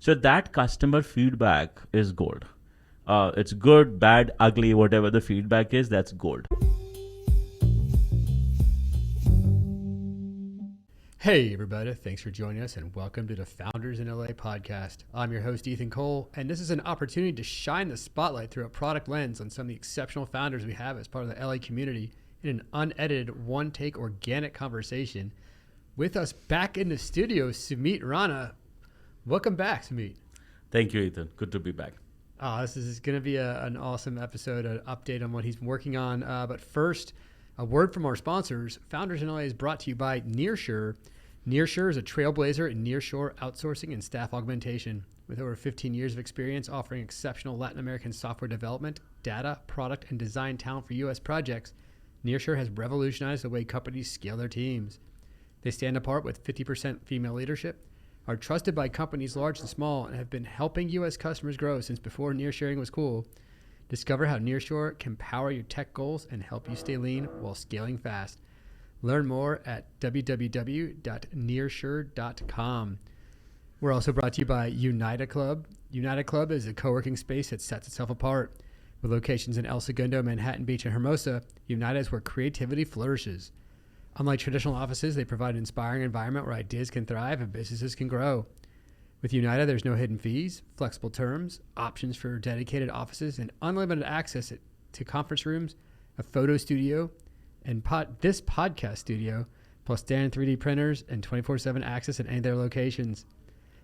So that customer feedback is gold. It's good, bad, ugly, whatever the feedback is, that's gold. Hey everybody, thanks for joining us and welcome to the Founders in LA podcast. I'm your host Ethan Cole, and this is an opportunity to shine the spotlight through a product lens on some of the exceptional founders we have as part of the LA community in an unedited, one-take organic conversation. With us back in the studio, Sumeet Rana. Welcome back, Sumeet. Thank you, Ethan. Good to be back. This is going to be an awesome episode, an update on what he's been working on. But first, a word from our sponsors. Founders in LA is brought to you by Nearshore. Nearshore is a trailblazer in nearshore outsourcing and staff augmentation. With over 15 years of experience offering exceptional Latin American software development, data, product, and design talent for U.S. projects, Nearshore has revolutionized the way companies scale their teams. They stand apart with 50% female leadership, are trusted by companies large and small, and have been helping U.S. customers grow since before nearshoring was cool. Discover how Nearshore can power your tech goals and help you stay lean while scaling fast. Learn more at www.nearshore.com. We're also brought to you by United Club. United Club is a co-working space that sets itself apart. With locations in El Segundo, Manhattan Beach, and Hermosa, United is where creativity flourishes. Unlike traditional offices, they provide an inspiring environment where ideas can thrive and businesses can grow. With United, there's no hidden fees, flexible terms, options for dedicated offices, and unlimited access to conference rooms, a photo studio, and this podcast studio, plus standard 3D printers and 24/7 access at any of their locations.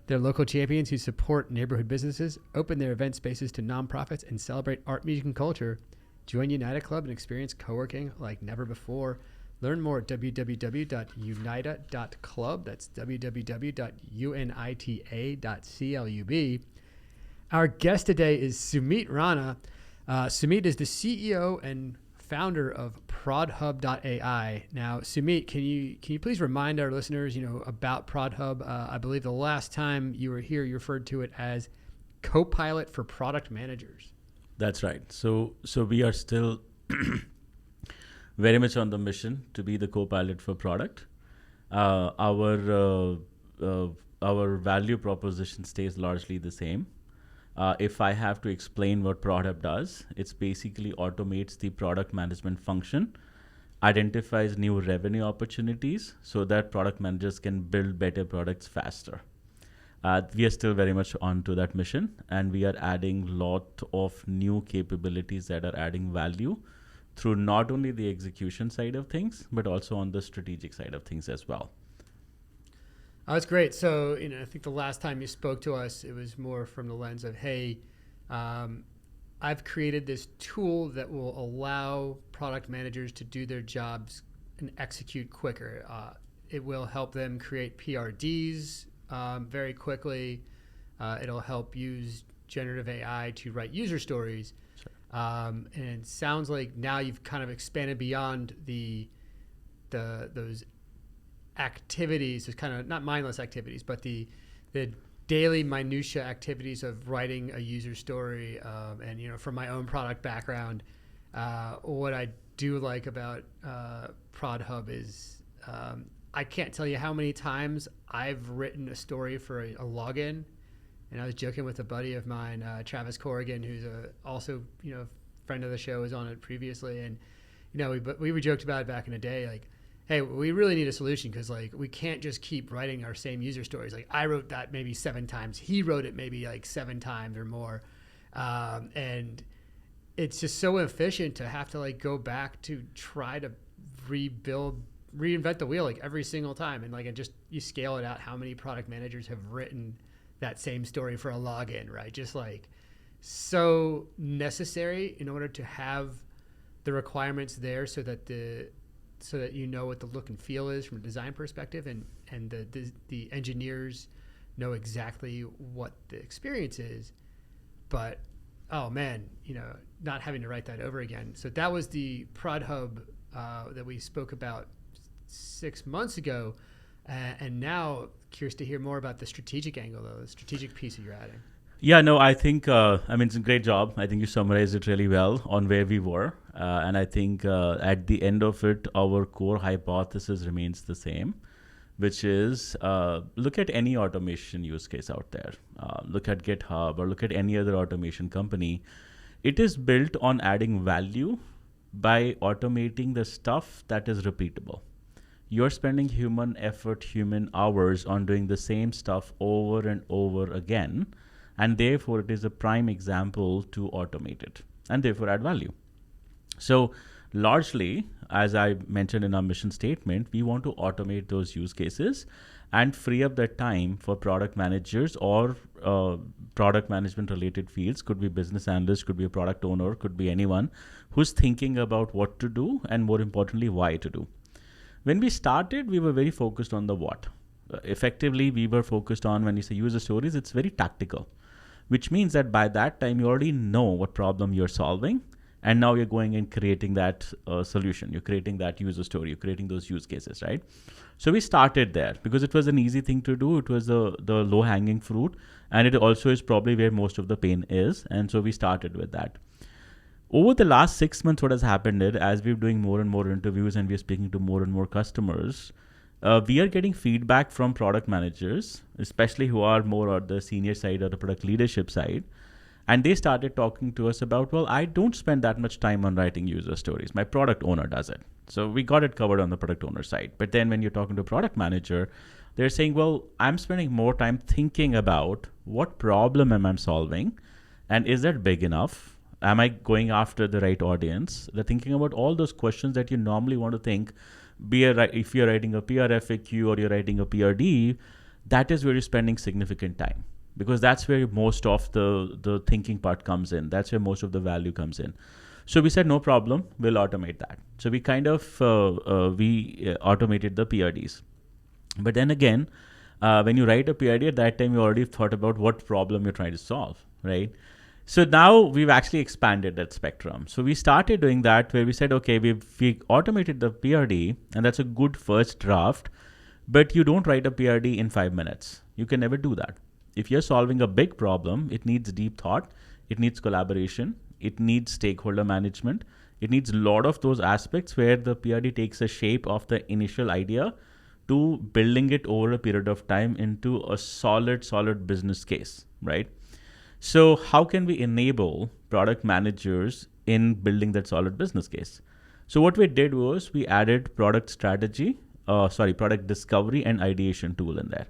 They're local champions who support neighborhood businesses, open their event spaces to nonprofits, and celebrate art, music, and culture. Join United Club and experience co-working like never before. Learn more at www.unita.club. That's www.unita.club. Our guest today is Sumeet Rana. Sumeet is the CEO and founder of Prodhub.ai. Now, Sumeet, can you please remind our listeners, about Prodhub? I believe the last time you were here, you referred to it as Copilot for product managers. That's right. So we are still very much on the mission to be the co-pilot for product. Our value proposition stays largely the same. If I have to explain what Prodhub does, it's basically automates the product management function, identifies new revenue opportunities so that product managers can build better products faster. We are still very much on to that mission, and we are adding a lot of new capabilities that are adding value through not only the execution side of things, but also on the strategic side of things as well. Oh, that's great. So, I think the last time you spoke to us, it was more from the lens of, hey, I've created this tool that will allow product managers to do their jobs and execute quicker. It will help them create PRDs very quickly. It'll help use generative AI to write user stories. Sure. And it sounds like now you've kind of expanded beyond those activities, is kind of not mindless activities, but the daily minutia activities of writing a user story. And from my own product background, what I do like about Prodhub is I can't tell you how many times I've written a story for a login. And I was joking with a buddy of mine, Travis Corrigan, who's also friend of the show, was on it previously, and we joked about it back in the day, like, hey, we really need a solution because we can't just keep writing our same user stories. Like, I wrote that maybe 7 times. He wrote it maybe 7 times or more. And it's just so efficient to have to go back to try to reinvent the wheel every single time. And you scale it out how many product managers have written that same story for a login, right? Just so necessary in order to have the requirements there so that what the look and feel is from a design perspective, and the engineers know exactly what the experience is. But oh man, not having to write that over again. So that was the Prodhub that we spoke about 6 months ago, and now curious to hear more about the strategic angle, though, the strategic piece that you're adding. Yeah, no, I think, it's a great job. I think you summarized it really well on where we were. And I think at the end of it, our core hypothesis remains the same, which is look at any automation use case out there. Look at GitHub or look at any other automation company. It is built on adding value by automating the stuff that is repeatable. You're spending human effort, human hours on doing the same stuff over and over again, and therefore it is a prime example to automate it and therefore add value. So largely, as I mentioned in our mission statement, we want to automate those use cases and free up that time for product managers or product management related fields. Could be business analyst, could be a product owner, could be anyone who's thinking about what to do and more importantly, why to do. When we started, we were very focused on the what. Effectively, we were focused on, when you say user stories, it's very tactical, which means that by that time, you already know what problem you're solving. And now you're going and creating that solution. You're creating that user story. You're creating those use cases, right? So we started there because it was an easy thing to do. It was the low-hanging fruit. And it also is probably where most of the pain is. And so we started with that. Over the last 6 months, what has happened is, as we're doing more and more interviews and we're speaking to more and more customers, we are getting feedback from product managers, especially who are more on the senior side or the product leadership side. And they started talking to us about, well, I don't spend that much time on writing user stories. My product owner does it. So we got it covered on the product owner side. But then when you're talking to a product manager, they're saying, well, I'm spending more time thinking about what problem am I solving? And is that big enough? Am I going after the right audience? They're thinking about all those questions that you normally want to think. If you're writing a PR FAQ or you're writing a PRD, that is where you're spending significant time. Because that's where most of the thinking part comes in. That's where most of the value comes in. So we said, no problem, we'll automate that. So we kind of automated the PRDs. But then again, when you write a PRD, at that time, you already thought about what problem you're trying to solve, right? So now we've actually expanded that spectrum. So we started doing that where we said, okay, we automated the PRD, and that's a good first draft, but you don't write a PRD in 5 minutes. You can never do that. If you're solving a big problem, it needs deep thought, it needs collaboration, it needs stakeholder management, it needs a lot of those aspects where the PRD takes a shape of the initial idea to building it over a period of time into a solid business case, right? So how can we enable product managers in building that solid business case? So what we did was we added product discovery and ideation tool in there.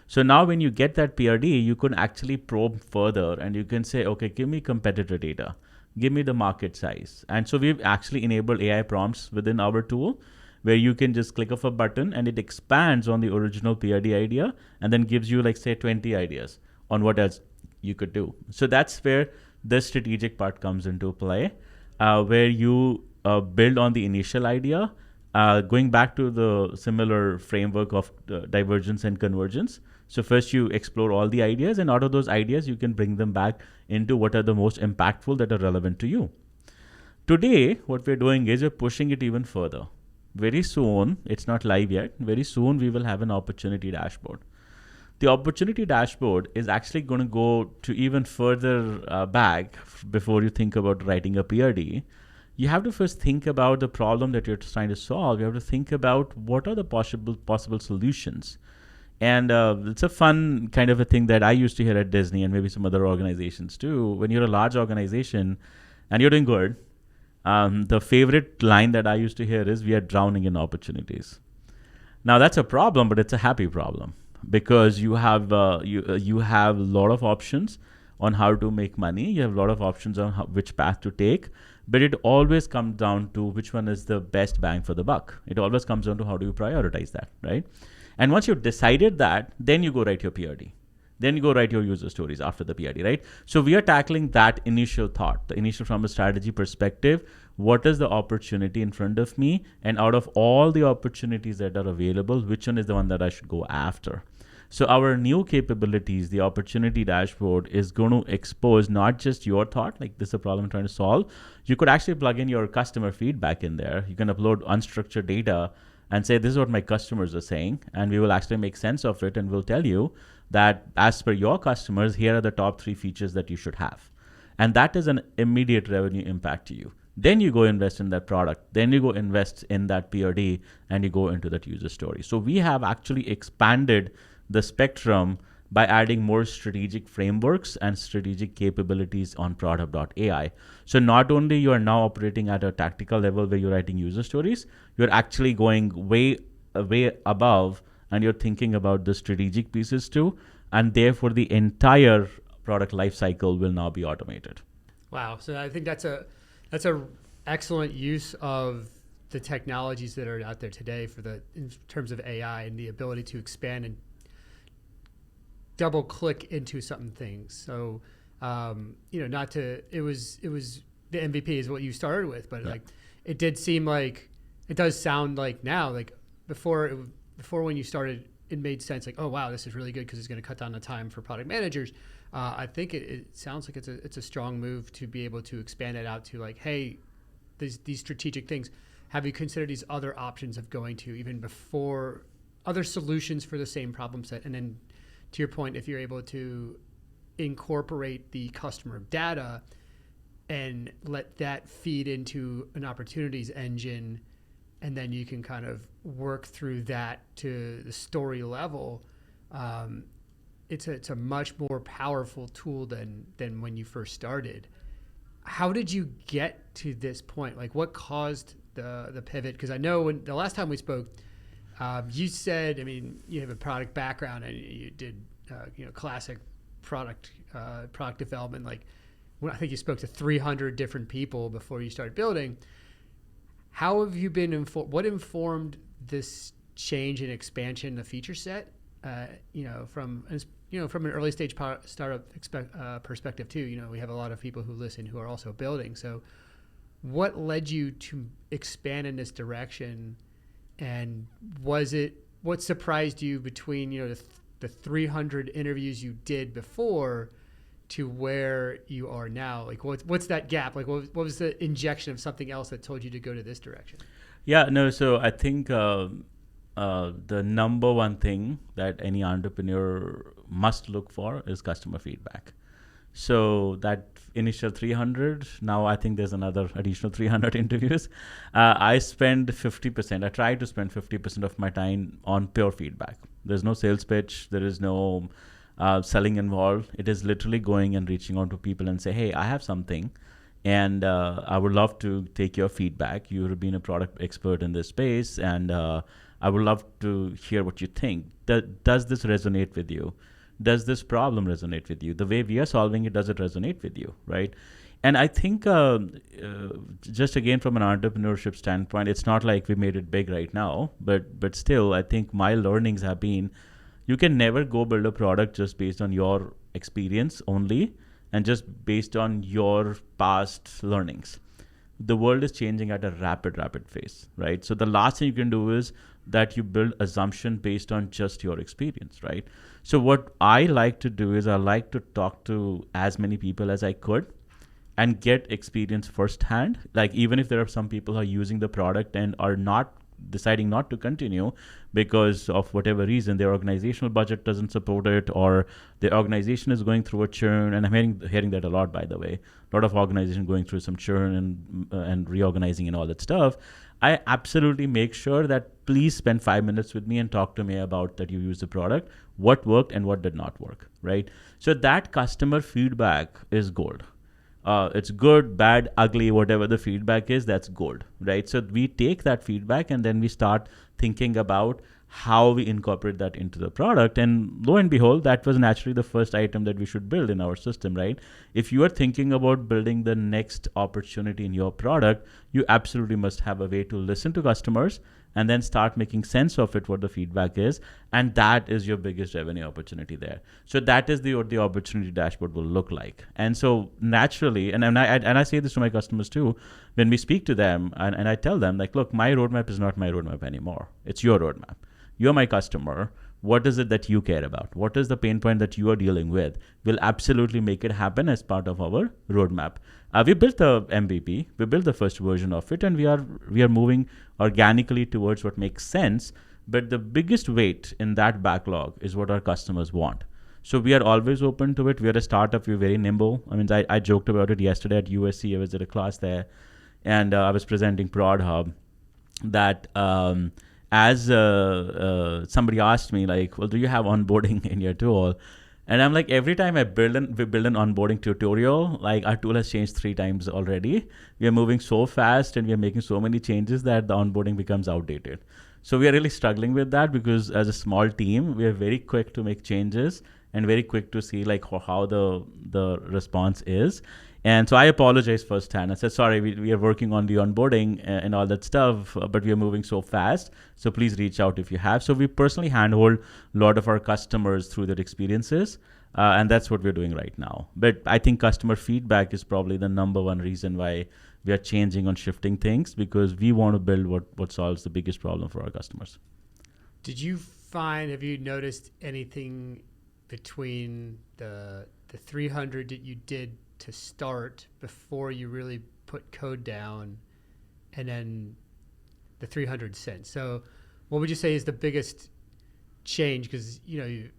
So now when you get that PRD, you can actually probe further and you can say, okay, give me competitor data, give me the market size. And so we've actually enabled AI prompts within our tool where you can just click of a button and it expands on the original PRD idea and then gives you like say 20 ideas on what else you could do. So that's where the strategic part comes into play, where you build on the initial idea, going back to the similar framework of divergence and convergence. So first you explore all the ideas, and out of those ideas, you can bring them back into what are the most impactful that are relevant to you. Today, what we're doing is we're pushing it even further. Very soon, it's not live yet, very soon we will have an opportunity dashboard. The opportunity dashboard is actually going to go to even further back before you think about writing a PRD. You have to first think about the problem that you're trying to solve. You have to think about what are the possible solutions. And it's a fun kind of a thing that I used to hear at Disney and maybe some other organizations too. When you're a large organization and you're doing good, the favorite line that I used to hear is, we are drowning in opportunities. Now that's a problem, but it's a happy problem because you have you have a lot of options on how to make money. You have a lot of options on which path to take, but it always comes down to which one is the best bang for the buck. It always comes down to how do you prioritize that, right? And once you've decided that, then you go write your PRD. Then you go write your user stories after the PRD, right? So we are tackling that initial thought, the initial from a strategy perspective. What is the opportunity in front of me? And out of all the opportunities that are available, which one is the one that I should go after? So our new capabilities, the opportunity dashboard, is going to expose not just your thought, like this is a problem I'm trying to solve. You could actually plug in your customer feedback in there. You can upload unstructured data and say, this is what my customers are saying. And we will actually make sense of it. And we'll tell you that as per your customers, here are the top 3 features that you should have. And that is an immediate revenue impact to you. Then you go invest in that product. Then you go invest in that PRD, and you go into that user story. So we have actually expanded the spectrum by adding more strategic frameworks and strategic capabilities on Prodhub.ai. So not only you are now operating at a tactical level where you're writing user stories, you're actually going way above, and you're thinking about the strategic pieces too, and therefore the entire product lifecycle will now be automated. Wow. So I think that's a excellent use of the technologies that are out there today in terms of AI and the ability to expand and double click into some things. So, it was the MVP is what you started with, but like it did seem like, it does sound like now, like before when you started, it made sense. Like, oh wow, this is really good because it's going to cut down the time for product managers. I think it sounds like it's a strong move to be able to expand it out to like, hey, these strategic things. Have you considered these other options of going to even before other solutions for the same problem set? And then to your point, if you're able to incorporate the customer data and let that feed into an opportunities engine, and then you can kind of work through that to the story level, it's a much more powerful tool than when you first started. How did you get to this point? Like, what caused the pivot? Because I know when the last time we spoke, you said, I mean, you have a product background and you did, classic product development. Like, I think you spoke to 300 different people before you started building. How have you been what informed this change and expansion in the feature set? From an early stage startup perspective too. We have a lot of people who listen who are also building. So, what led you to expand in this direction? And what surprised you between the 300 interviews you did before to where you are now? Like, what's that gap? Like, what was the injection of something else that told you to go to this direction? Yeah, no. So I think the number one thing that any entrepreneur must look for is customer feedback. So that initial 300, now I think there's another additional 300 interviews. I spend 50%. I try to spend 50% of my time on pure feedback. There's no sales pitch. There is no selling involved. It is literally going and reaching out to people and say, hey, I have something, and I would love to take your feedback. You've been a product expert in this space, and I would love to hear what you think. Does this resonate with you? Does this problem resonate with you? The way we are solving it, does it resonate with you, right? And I think just again from an entrepreneurship standpoint, it's not like we made it big right now, but still, I think my learnings have been, you can never go build a product just based on your experience only and just based on your past learnings. The world is changing at a rapid pace, right? So the last thing you can do is that you build assumption based on just your experience, right? So what I like to do is I like to talk to as many people as I could and get experience firsthand. Like, even if there are some people who are using the product and are deciding not to continue because of whatever reason, their organizational budget doesn't support it, or the organization is going through a churn. And I'm hearing that a lot, by the way. A lot of organizations going through some churn and reorganizing and all that stuff. I absolutely make sure that please spend 5 minutes with me and talk to me about that you use the product, what worked and what did not work, right? So that customer feedback is gold. It's good, bad, ugly, whatever the feedback is, that's gold, right? So we take that feedback and then we start thinking about how we incorporate that into the product. And lo and behold, that was naturally the first item that we should build in our system, right? If you are thinking about building the next opportunity in your product, you absolutely must have a way to listen to customers and then start making sense of it, what the feedback is. And that is your biggest revenue opportunity there. So that is what the opportunity dashboard will look like. And so naturally, and I say this to my customers too, when we speak to them and I tell them, like, look, my roadmap is not my roadmap anymore. It's your roadmap. You're my customer. What is it that you care about? What is the pain point that you are dealing with? We'll absolutely make it happen as part of our roadmap. We built the MVP. We built the first version of it, and we are moving organically towards what makes sense. But the biggest weight in that backlog is what our customers want. So we are always open to it. We are a startup. We're very nimble. I mean, I joked about it yesterday at USC. I was at a class there. and I was presenting Prodhub, that as somebody asked me like, well, do you have onboarding in your tool? And I'm like, every time we build an onboarding tutorial, like our tool has changed 3 times already. We are moving so fast and we are making so many changes that the onboarding becomes outdated. So we are really struggling with that, because as a small team, we are very quick to make changes and very quick to see like how the response is. And so I apologized firsthand. I said, sorry, we are working on the onboarding and all that stuff, but we are moving so fast. So please reach out if you have. So we personally handhold a lot of our customers through their experiences. And that's what we're doing right now. But I think customer feedback is probably the number one reason why we are changing on shifting things, because we want to build what solves the biggest problem for our customers. Have you noticed anything between the 300 that you did to start before you really put code down, and then the 300 since? So what would you say is the biggest change? Because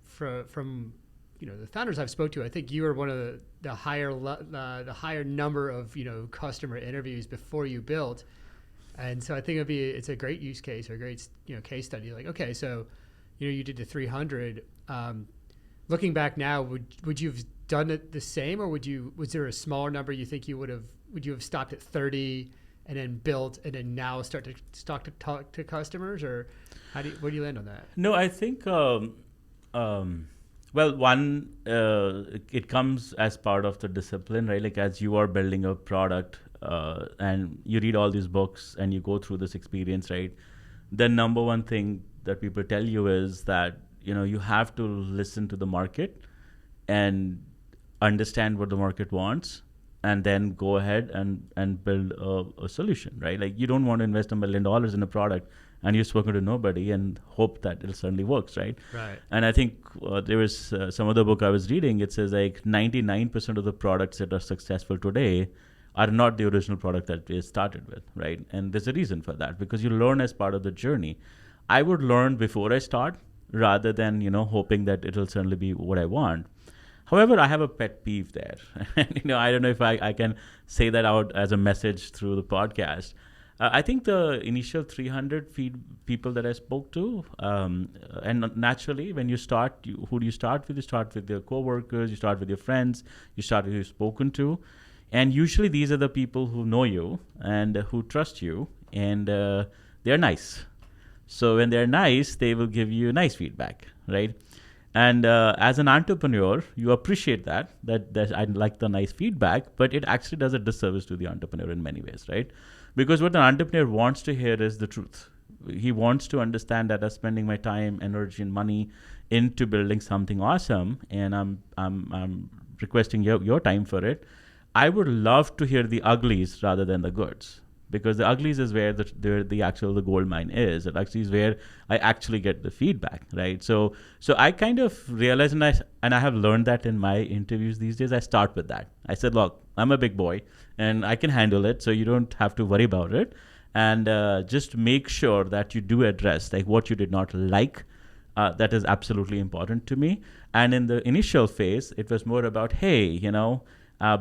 from the founders I've spoke to, I think you were one of the higher number of customer interviews before you built. And so I think it's a great use case or a great case study. Like, okay, so you did the 300. Looking back now, would you have done it the same, or was there a smaller number you think would you have stopped at 30 and then built and then now start to talk to customers, or where do you land on that? No, I think it comes as part of the discipline, right? Like as you are building a product and you read all these books and you go through this experience, right? The number one thing that people tell you is that you have to listen to the market and understand what the market wants, and then go ahead and build a solution, right? Like you don't want to invest $1 million in a product and you've spoken to nobody and hope that it suddenly works, right? Right. And I think there was some other book I was reading. It says like 99% of the products that are successful today are not the original product that they started with, right? And there's a reason for that, because you learn as part of the journey. I would learn before I start, rather than hoping that it'll certainly be what I want. However, I have a pet peeve there. And, I don't know if I can say that out as a message through the podcast. I think the initial 300 people that I spoke to, and naturally, when you start, who do you start with? You start with your coworkers, you start with your friends, you start with who you've spoken to. And usually these are the people who know you and who trust you, and they're nice. So when they're nice, they will give you nice feedback, right? And as an entrepreneur, you appreciate that I like the nice feedback, but it actually does a disservice to the entrepreneur in many ways, right? Because what an entrepreneur wants to hear is the truth. He wants to understand that I'm spending my time, energy, and money into building something awesome, and I'm requesting your time for it. I would love to hear the uglies rather than the goods, because the uglies is where the gold mine is. It actually is where I actually get the feedback, right? So I kind of realized, and I have learned that in my interviews these days, I start with that. I said, look, I'm a big boy and I can handle it, so you don't have to worry about it. And just make sure that you do address like what you did not like. That is absolutely important to me. And in the initial phase, it was more about, hey,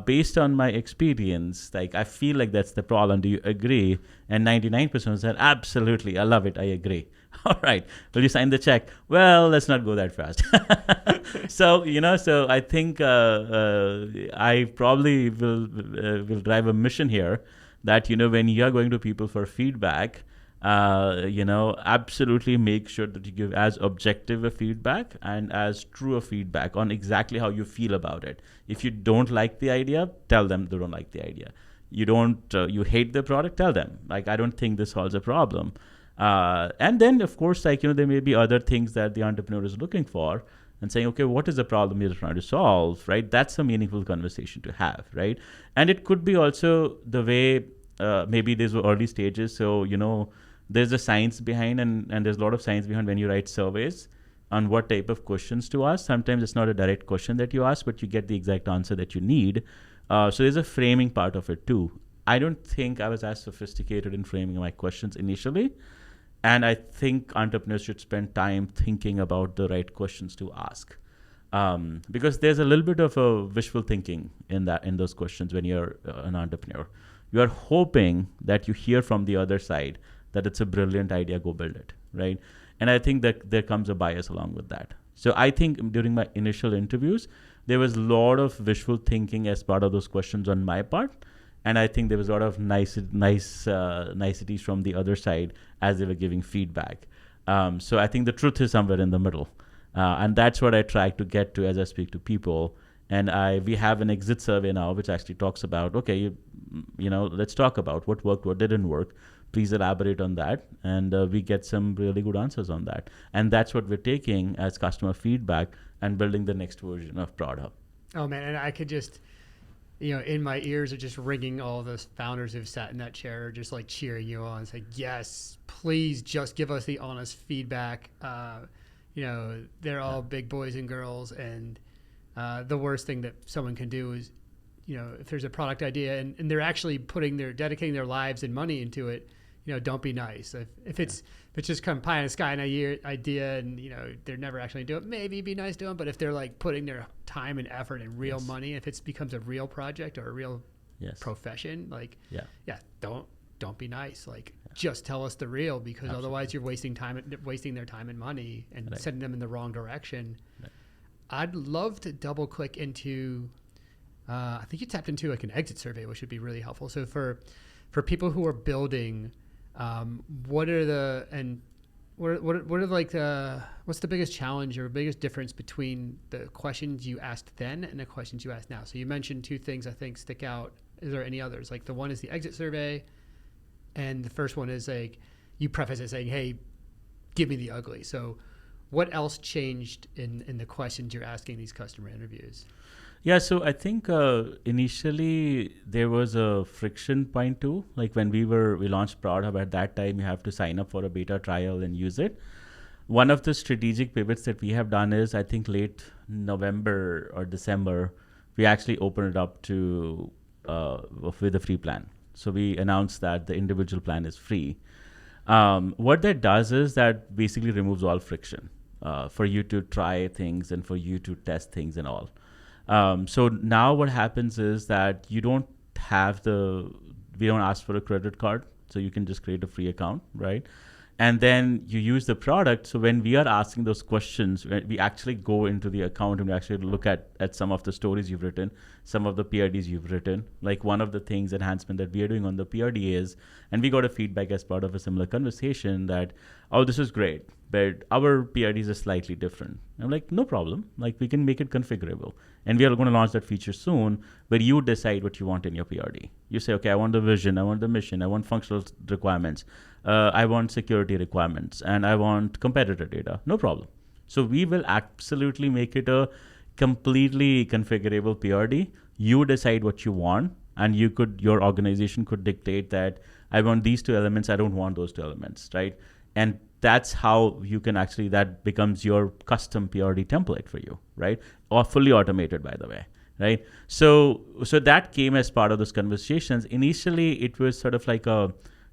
based on my experience, like I feel like that's the problem. Do you agree? And 99% said, absolutely, I love it, I agree. All right, will you sign the check? Well, let's not go that fast. So I think I probably will drive a mission here that when you are going to people for feedback, absolutely make sure that you give as objective a feedback and as true a feedback on exactly how you feel about it. If you don't like the idea, tell them they don't like the idea. You hate the product, tell them, like, I don't think this solves a problem. And then, of course, there may be other things that the entrepreneur is looking for and saying, okay, what is the problem you're trying to solve, right? That's a meaningful conversation to have, right? And it could be also the way, maybe these were early stages, so, there's a science behind, and there's a lot of science behind when you write surveys on what type of questions to ask. Sometimes it's not a direct question that you ask, but you get the exact answer that you need. So there's a framing part of it too. I don't think I was as sophisticated in framing my questions initially. And I think entrepreneurs should spend time thinking about the right questions to ask. Because there's a little bit of a wishful thinking in those questions when you're an entrepreneur. you are hoping that you hear from the other side that it's a brilliant idea, go build it, right? And I think that there comes a bias along with that. So I think during my initial interviews, there was a lot of visual thinking as part of those questions on my part. And I think there was a lot of niceties from the other side as they were giving feedback. So I think the truth is somewhere in the middle. And that's what I try to get to as I speak to people. And we have an exit survey now, which actually talks about, okay, let's talk about what worked, what didn't work. Please elaborate on that. And we get some really good answers on that. And that's what we're taking as customer feedback and building the next version of Prodhub. Oh, man. And I could just, in my ears are just ringing all those founders who've sat in that chair, just like cheering you on, saying, yes, please just give us the honest feedback. They're all big boys and girls. And the worst thing that someone can do is, if there's a product idea and they're actually dedicating their lives and money into it, don't be nice. If it's just kind of pie in the sky idea and, they're never actually do it, maybe be nice to them. But if they're like putting their time and effort and real money, if it becomes a real project or a real profession, don't be nice. Just tell us the real, because otherwise you're wasting their time and money and sending them in the wrong direction. Right. I'd love to double click into, I think you tapped into like an exit survey, which would be really helpful. So for people who are building, what's the biggest challenge or biggest difference between the questions you asked then and the questions you ask now? So you mentioned two things I think stick out. Is there any others? Like the one is the exit survey, and the first one is like you preface it saying, hey, give me the ugly. So what else changed in the questions you're asking these customer interviews? Yeah, so I think initially there was a friction point too. Like when we launched Prodhub, at that time, you have to sign up for a beta trial and use it. One of the strategic pivots that we have done is, I think late November or December, we actually opened it up to with a free plan. So we announced that the individual plan is free. What that does is that basically removes all friction for you to try things and for you to test things and all. So now what happens is that we don't ask for a credit card, so you can just create a free account, right? And then you use the product. So when we are asking those questions, we actually go into the account and we actually look at some of the stories you've written, some of the PRDs you've written. Like one of the things, enhancement that we are doing on the PRD is, and we got a feedback as part of a similar conversation that, oh, this is great, but our PRDs are slightly different. I'm like, no problem. Like we can make it configurable. And we are going to launch that feature soon, where you decide what you want in your PRD. You say, okay, I want the vision, I want the mission, I want functional requirements, I want security requirements, and I want competitor data. No problem. So we will absolutely make it a completely configurable PRD. You decide what you want, and your organization could dictate that I want these two elements, I don't want those two elements, right? And that's how you can actually, that becomes your custom PRD template for you, right? Or fully automated, by the way, right? So that came as part of those conversations. Initially, it was sort of like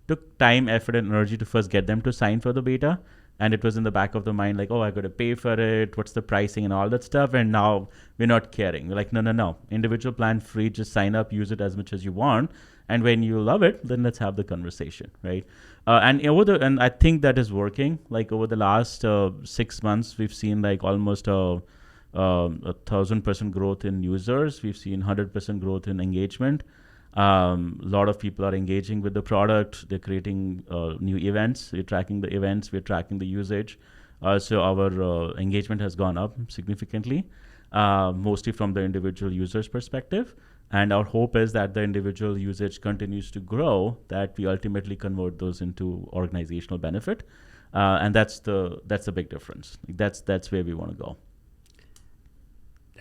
took time, effort, and energy to first get them to sign for the beta. And it was in the back of the mind, like, oh, I got to pay for it. What's the pricing and all that stuff? And now we're not caring. We're like, no. Individual plan free, just sign up, use it as much as you want. And when you love it, then let's have the conversation, right? And I think that is working. Like over the last 6 months, we've seen like almost 1,000% growth in users. We've seen 100% growth in engagement. A lot of people are engaging with the product. They're creating new events. We're tracking the events. We're tracking the usage. So our engagement has gone up significantly, mostly from the individual users' perspective. And our hope is that the individual usage continues to grow, that we ultimately convert those into organizational benefit. And that's the big difference. That's where we want to go.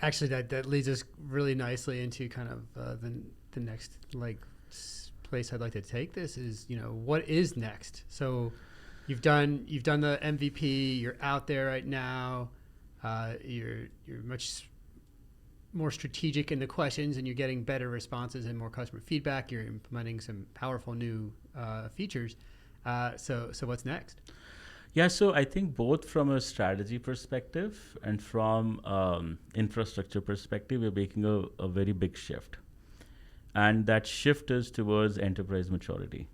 Actually, that leads us really nicely into kind of the next place I'd like to take this is, what is next? So you've done the MVP, you're out there right now, you're much more strategic in the questions and you're getting better responses and more customer feedback. You're implementing some powerful new features. So what's next? Yeah, so I think both from a strategy perspective and from infrastructure perspective, we're making a very big shift. and that shift is towards enterprise maturity.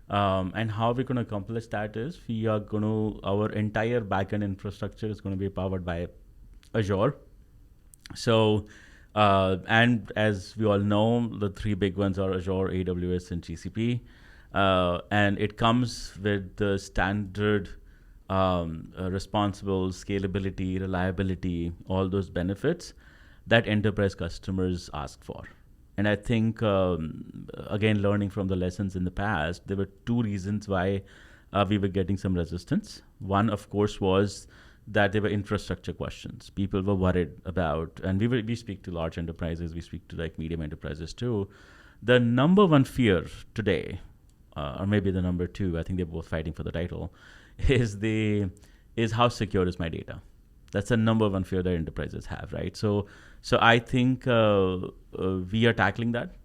And how we're going to accomplish that is our entire backend infrastructure is going to be powered by Azure. So, and as we all know, the three big ones are Azure, AWS, and GCP. And it comes with the standard responsible scalability, reliability, all those benefits that enterprise customers ask for. And I think, again, learning from the lessons in the past, there were two reasons why we were getting some resistance. One, of course, was that there were infrastructure questions. People were worried about, and we speak to large enterprises, we speak to like medium enterprises too. The number one fear today, or maybe the number two, I think they're both fighting for the title, is how secure is my data? That's the number one fear that enterprises have, right? So I think we are tackling that.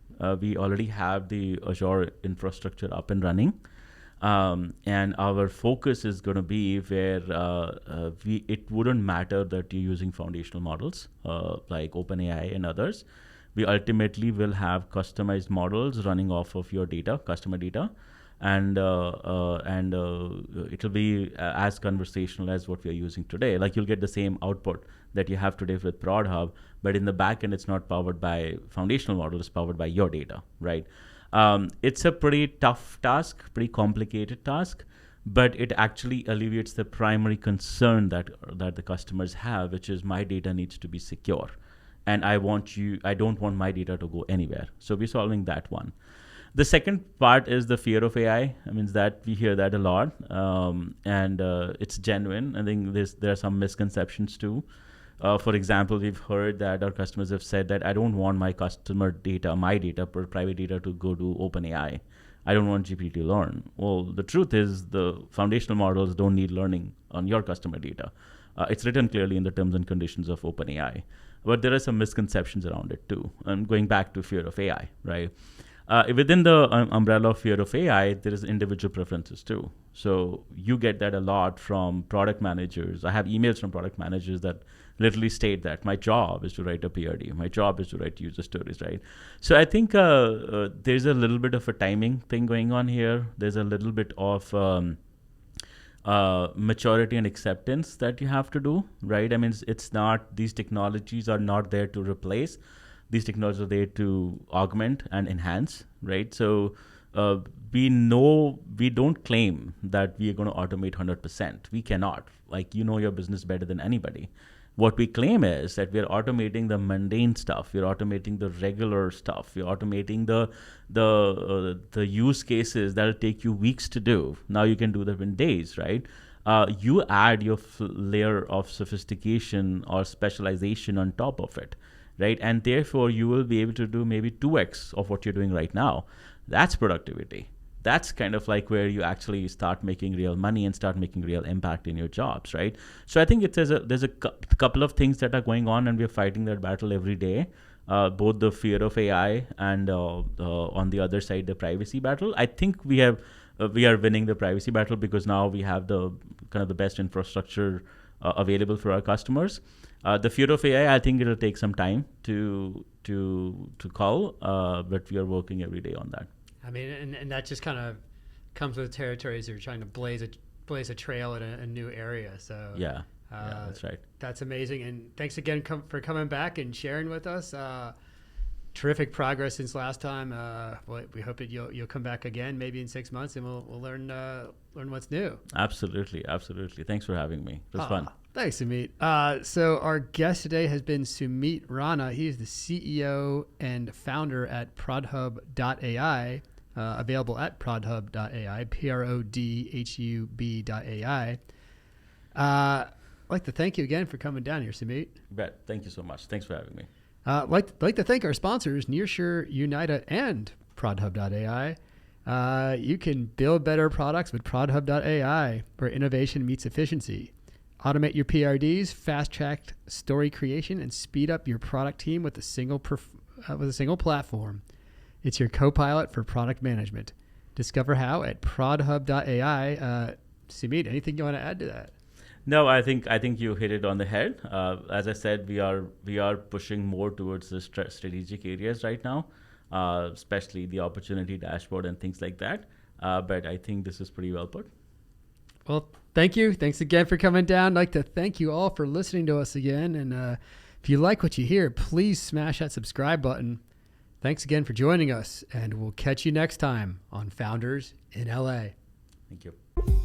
We already have the Azure infrastructure up and running. And our focus is going to be where it wouldn't matter that you're using foundational models like OpenAI and others. We ultimately will have customized models running off of your data, customer data, and it'll be as conversational as what we are using today. Like you'll get the same output that you have today with Prodhub, but in the back end, it's not powered by foundational models, it's powered by your data, right? It's a pretty tough task, pretty complicated task, but it actually alleviates the primary concern that the customers have, which is my data needs to be secure. And I don't want my data to go anywhere. So we're solving that one. The second part is the fear of AI. I mean, that we hear that a lot, and it's genuine. I think there are some misconceptions too. For example, we've heard that our customers have said that I don't want my customer data, private data to go to OpenAI. I don't want GPT to learn. Well, the truth is the foundational models don't need learning on your customer data. It's written clearly in the terms and conditions of OpenAI. But there are some misconceptions around it too. And going back to fear of AI, right? Within the umbrella of fear of AI, there is individual preferences too. So you get that a lot from product managers. I have emails from product managers that literally state that my job is to write a PRD. My job is to write user stories, right? So I think there's a little bit of a timing thing going on here. There's a little bit of maturity and acceptance that you have to do, right? I mean, it's not, these technologies are not there to replace. These technologies are there to augment and enhance, right? So we don't claim that we are going to automate 100%. We cannot. Like, you know your business better than anybody. What we claim is that we're automating the mundane stuff. We're automating the regular stuff. We're automating the use cases that'll take you weeks to do. Now you can do them in days, right? You add your layer of sophistication or specialization on top of it, right? And therefore, you will be able to do maybe 2x of what you're doing right now. That's productivity. That's kind of like where you actually start making real money and start making real impact in your jobs, right? So I think there's a couple of things that are going on, and we're fighting that battle every day. Both the fear of AI and on the other side, the privacy battle. I think we are winning the privacy battle because now we have the kind of the best infrastructure available for our customers. The fear of AI, I think it'll take some time to call, but we are working every day on that. I mean, and that just kind of comes with territories. You're trying to blaze a trail in a new area. So yeah, that's right. That's amazing. And thanks again for coming back and sharing with us. Terrific progress since last time. We hope that you'll come back again, maybe in 6 months, and we'll learn what's new. Absolutely. Thanks for having me. It was fun. Thanks, Sumeet. So our guest today has been Sumeet Rana. He is the CEO and founder at Prodhub.ai, available at Prodhub.ai, Prodhub.ai. I'd like to thank you again for coming down here, Sumeet. You bet. Thank you so much. Thanks for having me. Like to thank our sponsors, Nearshore, Unita, and Prodhub.ai. You can build better products with Prodhub.ai, where innovation meets efficiency. Automate your PRDs, fast-track story creation, and speed up your product team with a single platform. It's your co-pilot for product management. Discover how at Prodhub.ai. Sumeet, anything you want to add to that? No, I think you hit it on the head. As I said, we are pushing more towards the strategic areas right now. especially the opportunity dashboard and things like that. But I think this is pretty well put. Well, thank you. Thanks again for coming down. I'd like to thank you all for listening to us again. And if you like what you hear, please smash that subscribe button. Thanks again for joining us, and we'll catch you next time on Founders in LA. Thank you.